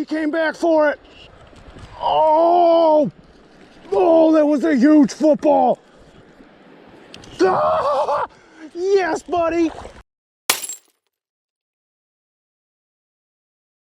he came back for it. Oh, oh, that was a huge football. Ah, yes, buddy.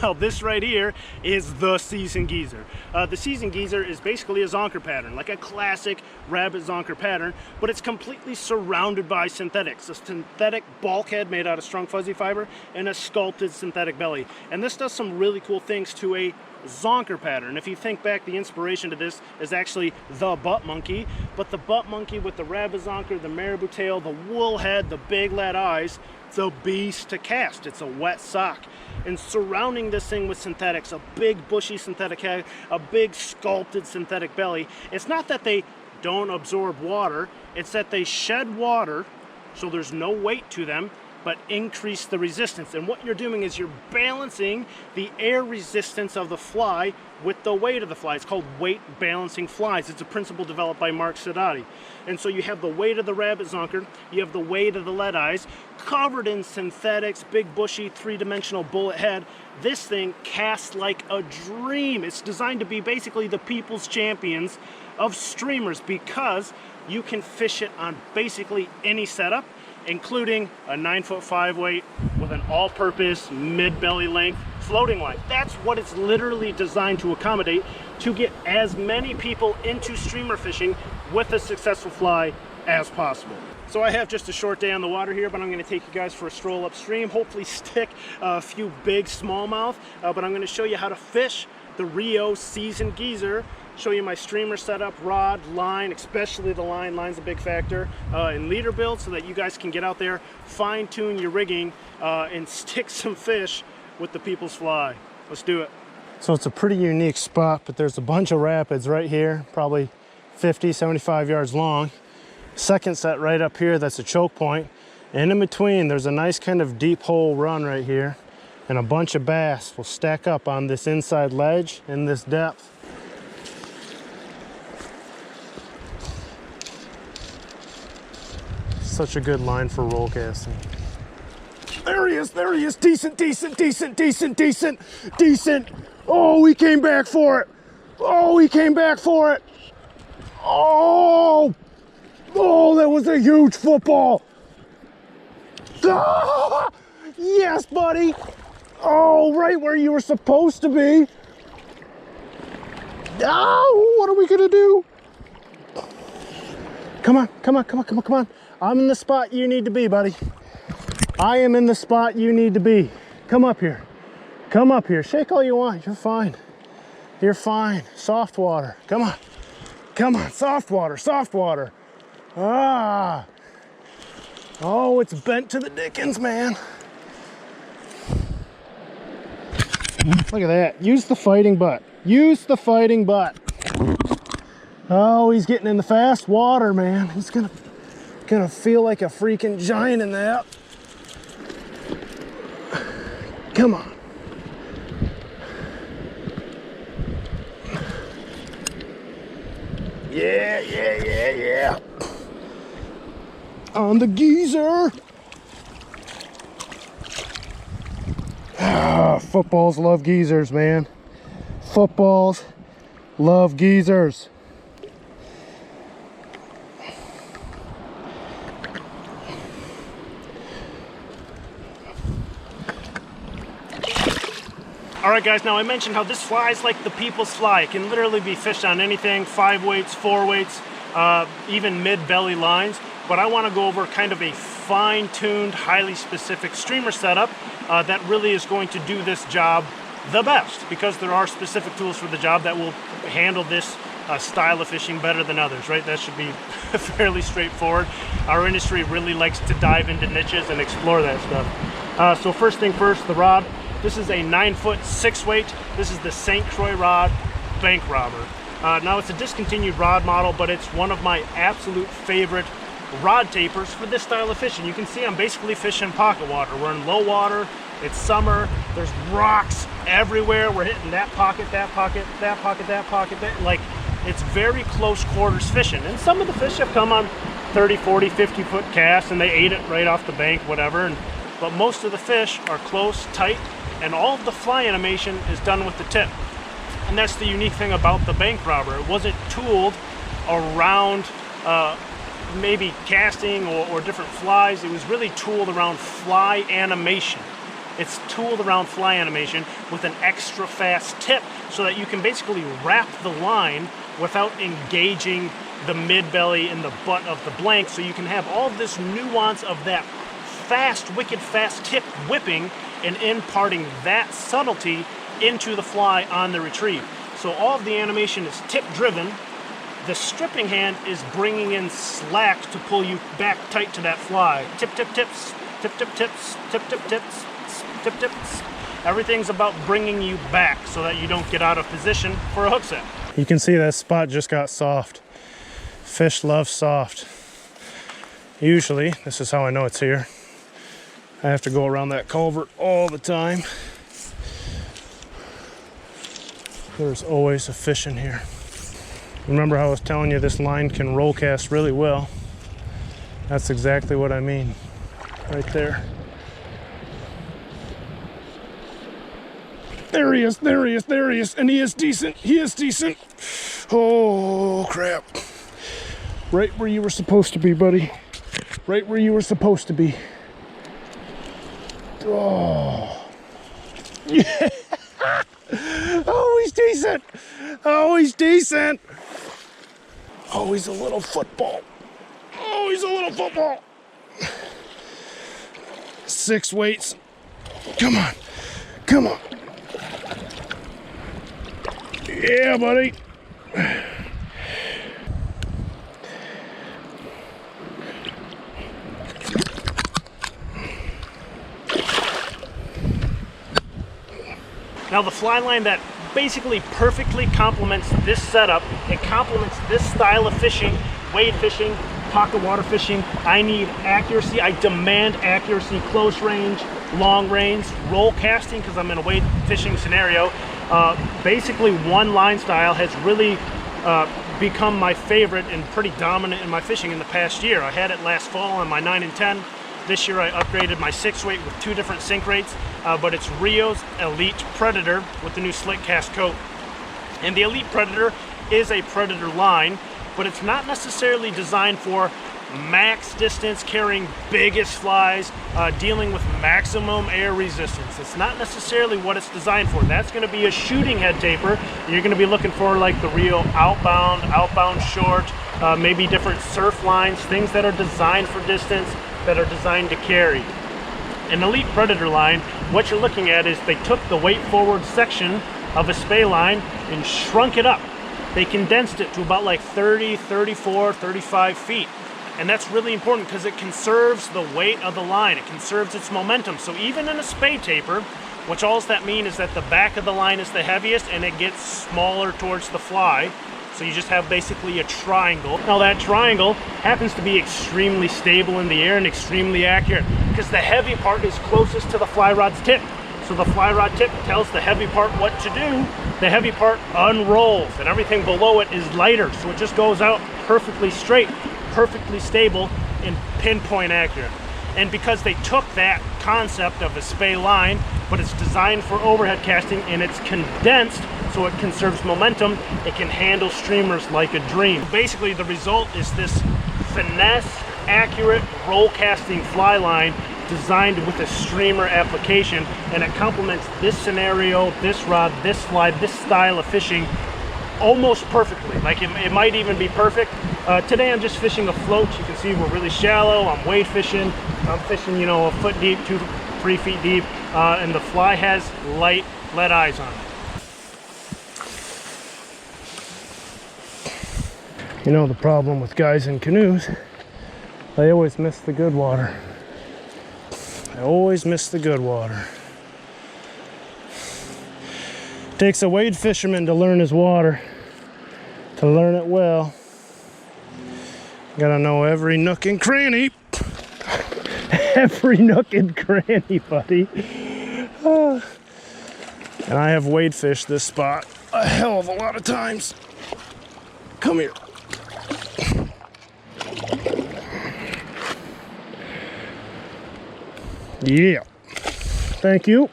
Now this right here is the seasoned geezer. The seasoned geezer is basically a zonker pattern, like a classic rabbit zonker pattern, but it's completely surrounded by synthetics. A synthetic bulkhead made out of strung fuzzy fiber and a sculpted synthetic belly. And this does some really cool things to a zonker pattern. If you think back, the inspiration to this is actually the butt monkey, but the butt monkey with the rabbit zonker, the marabou tail, the wool head, the big lead eyes, it's a beast to cast. It's a wet sock. And surrounding this thing with synthetics, a big bushy synthetic head, a big sculpted synthetic belly, it's not that they don't absorb water, it's that they shed water so there's no weight to them, but increase the resistance. And what you're doing is you're balancing the air resistance of the fly with the weight of the fly. It's called weight balancing flies. It's a principle developed by Mark Sedati. And so you have the weight of the rabbit zonker, you have the weight of the lead eyes, covered in synthetics, big bushy three-dimensional bullet head. This thing casts like a dream. It's designed to be basically the people's champions of streamers because you can fish it on basically any setup, including a 9'5" weight with an all-purpose mid-belly length floating line. That's what it's literally designed to accommodate, to get as many people into streamer fishing with a successful fly as possible. So I have just a short day on the water here, but I'm going to take you guys for a stroll upstream, hopefully stick a few big smallmouth, but I'm going to show you how to fish the RIO seasoned geezer, show you my streamer setup, rod, line, especially the line. Line's a big factor, and leader build, so that you guys can get out there, fine-tune your rigging, and stick some fish with the people's fly. Let's do it. So it's a pretty unique spot, but there's a bunch of rapids right here, probably 50, 75 yards long. Second set right up here, that's a choke point. And in between, there's a nice kind of deep hole run right here, and a bunch of bass will stack up on this inside ledge in this depth. Such a good line for roll casting. There he is, there he is. Decent, decent, decent, decent, decent, decent. Oh, he came back for it. Oh, he came back for it. Oh, oh, that was a huge football. Ah, yes, buddy. Oh, right where you were supposed to be. Oh, what are we gonna do? Come on, come on, come on, come on, come on. I'm in the spot you need to be, buddy. I am in the spot you need to be. Come up here. Come up here. Shake all you want. You're fine. You're fine. Soft water. Come on. Come on. Soft water. Soft water. Ah. Oh, it's bent to the dickens, man. Look at that. Use the fighting butt. Use the fighting butt. Oh, he's getting in the fast water, man. He's gonna feel like a freaking giant in that. Come on. Yeah, yeah, yeah, yeah. On the geezer. Ah, footballs love geezers, man. Footballs love geezers. All right, guys, now I mentioned how this fly is like the people's fly. It can literally be fished on anything, 5 weights, 4 weights, even mid-belly lines. But I want to go over kind of a fine-tuned, highly specific streamer setup that really is going to do this job the best, because there are specific tools for the job that will handle this style of fishing better than others, right? That should be fairly straightforward. Our industry really likes to dive into niches and explore that stuff. So first thing first, the rod. This is a 9-foot 6-weight. This is the St. Croix rod bank robber. Now it's a discontinued rod model, but it's one of my absolute favorite rod tapers for this style of fishing. You can see I'm basically fishing pocket water. We're in low water, it's summer, there's rocks everywhere. We're hitting that pocket, that pocket, that pocket, that pocket, like it's very close quarters fishing. And some of the fish have come on 30, 40, 50 foot casts and they ate it right off the bank, whatever. But most of the fish are close, tight, and all of the fly animation is done with the tip. And that's the unique thing about the bank robber. It wasn't tooled around maybe casting or different flies. It was really tooled around fly animation. It's tooled around fly animation with an extra fast tip so that you can basically wrap the line without engaging the mid belly and the butt of the blank, so you can have all this nuance of that fast, wicked fast tip whipping and imparting that subtlety into the fly on the retrieve. So all of the animation is tip driven. The stripping hand is bringing in slack to pull you back tight to that fly. Tip, tip, tips, tip, tip, tips, tip, tip, tips, tip, tips. Everything's about bringing you back so that you don't get out of position for a hook set. You can see that spot just got soft. Fish love soft. Usually, this is how I know it's here. I have to go around that culvert all the time. There's always a fish in here. Remember how I was telling you this line can roll cast really well? That's exactly what I mean. Right there. There he is, there he is, there he is, and he is decent, he is decent. Oh, crap. Right where you were supposed to be, buddy. Right where you were supposed to be. Oh. Yeah. Oh, he's decent. Oh, he's decent. Oh, he's a little football. Oh, he's a little football. 6 weights. Come on. Come on. Yeah, buddy. Now the fly line that basically perfectly complements this setup, it complements this style of fishing, wade fishing, pocket water fishing. I need accuracy, I demand accuracy, close range, long range, roll casting because I'm in a wade fishing scenario. Basically one line style has really become my favorite and pretty dominant in my fishing in the past year. I had it last fall on my 9 and 10. This year I upgraded my 6 weight with 2 different sink rates, but it's RIO's Elite Predator with the new slick cast coat. And the Elite Predator is a predator line, but it's not necessarily designed for max distance, carrying biggest flies, dealing with maximum air resistance. It's not necessarily what it's designed for. That's going to be a shooting head taper. You're going to be looking for like the RIO outbound short, maybe different surf lines, things that are designed for distance, that are designed to carry. An Elite Predator line, what you're looking at is they took the weight forward section of a spay line and shrunk it up. They condensed it to about like 30, 34, 35 feet. And that's really important because it conserves the weight of the line. It conserves its momentum. So even in a spay taper, which all that means is that the back of the line is the heaviest and it gets smaller towards the fly. So you just have basically a triangle. Now that triangle happens to be extremely stable in the air and extremely accurate because the heavy part is closest to the fly rod's tip. So the fly rod tip tells the heavy part what to do. The heavy part unrolls and everything below it is lighter. So it just goes out perfectly straight, perfectly stable, and pinpoint accurate. And because they took that concept of a spay line, but it's designed for overhead casting and it's condensed so it conserves momentum, it can handle streamers like a dream. Basically the result is this finesse, accurate roll casting fly line designed with a streamer application, and it complements this scenario, this rod, this slide, this style of fishing almost perfectly. Like it might even be perfect. Today I'm just fishing a float. You can see we're really shallow. I'm wade fishing. I'm fishing, you know, a foot deep, 2-3 feet deep, and the fly has light lead eyes on it. You know the problem with guys in canoes, they always miss the good water. They always miss the good water. Takes a wade fisherman to learn his water, to learn it well. Gotta know every nook and cranny. Every nook and cranny, buddy. And I have wade fished this spot a hell of a lot of times. Come here. Yeah. Thank you.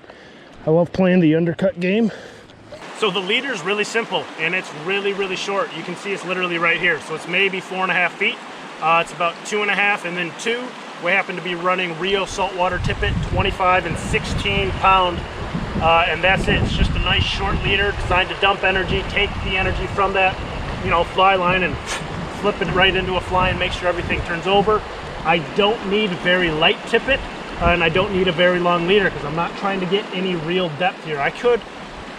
I love playing the undercut game. So the leader is really simple, and it's really, really short. You can see it's literally right here. So it's maybe 4.5 feet. It's about 2.5 and then 2. We happen to be running RIO Saltwater Tippet, 25 and 16 pound. And that's it. It's just a nice short leader designed to dump energy, take the energy from that, you know, fly line and flip it right into a fly and make sure everything turns over. I don't need very light tippet, and I don't need a very long leader because I'm not trying to get any real depth here. I could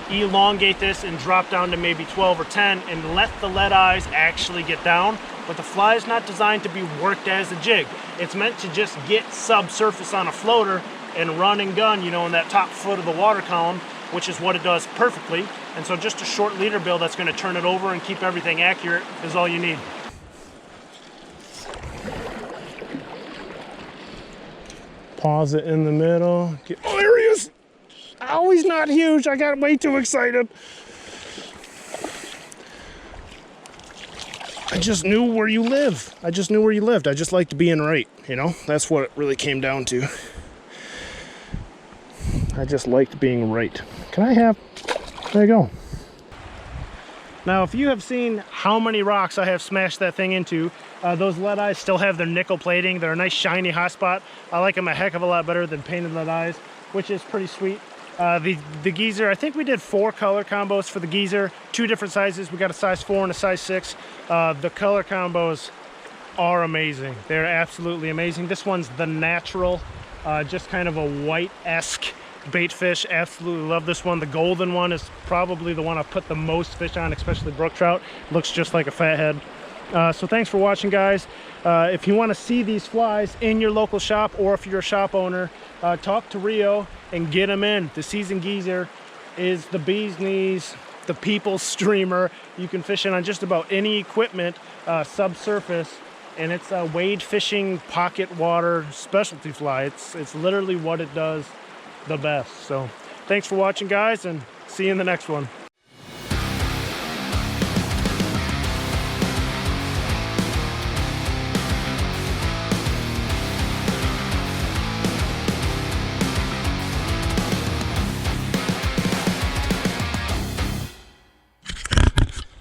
elongate this and drop down to maybe 12 or 10 and let the lead eyes actually get down, but the fly is not designed to be worked as a jig. It's meant to just get subsurface on a floater and run and gun, you know, in that top foot of the water column, which is what it does perfectly. And so just a short leader bill that's going to turn it over and keep everything accurate is all you need. Pause it in the middle. Oh, there he is! Oh, he's not huge. I got way too excited. I just knew where you live. I just knew where you lived. I just liked being right, you know? That's what it really came down to. I just liked being right. Can I have... There you go. Now, if you have seen how many rocks I have smashed that thing into, those lead eyes still have their nickel plating. They're a nice shiny hot spot. I like them a heck of a lot better than painted lead eyes, which is pretty sweet. The Geezer, I think we did 4 color combos for the Geezer, 2 different sizes. We got a size 4 and a size 6. The color combos are amazing. They're absolutely amazing. This one's the natural, just kind of a white-esque bait fish. Absolutely love this one. The golden one is probably the one I've put the most fish on, especially brook trout. Looks just like a fathead. So thanks for watching, guys. If you want to see these flies in your local shop, or if you're a shop owner, talk to RIO and get them in. The Seasoned Geezer is the bee's knees, the people's streamer. You can fish it on just about any equipment, subsurface, and it's a wade fishing pocket water specialty fly. It's literally what it does the best. So thanks for watching, guys, and see you in the next one.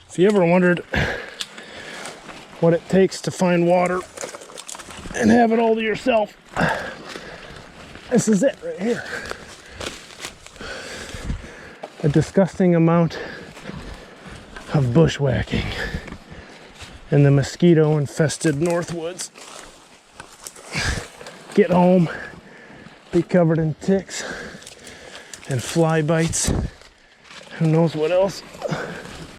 If you ever wondered what it takes to find water and have it all to yourself, this is it right here. A disgusting amount of bushwhacking in the mosquito-infested Northwoods. Get home, be covered in ticks and fly bites. Who knows what else?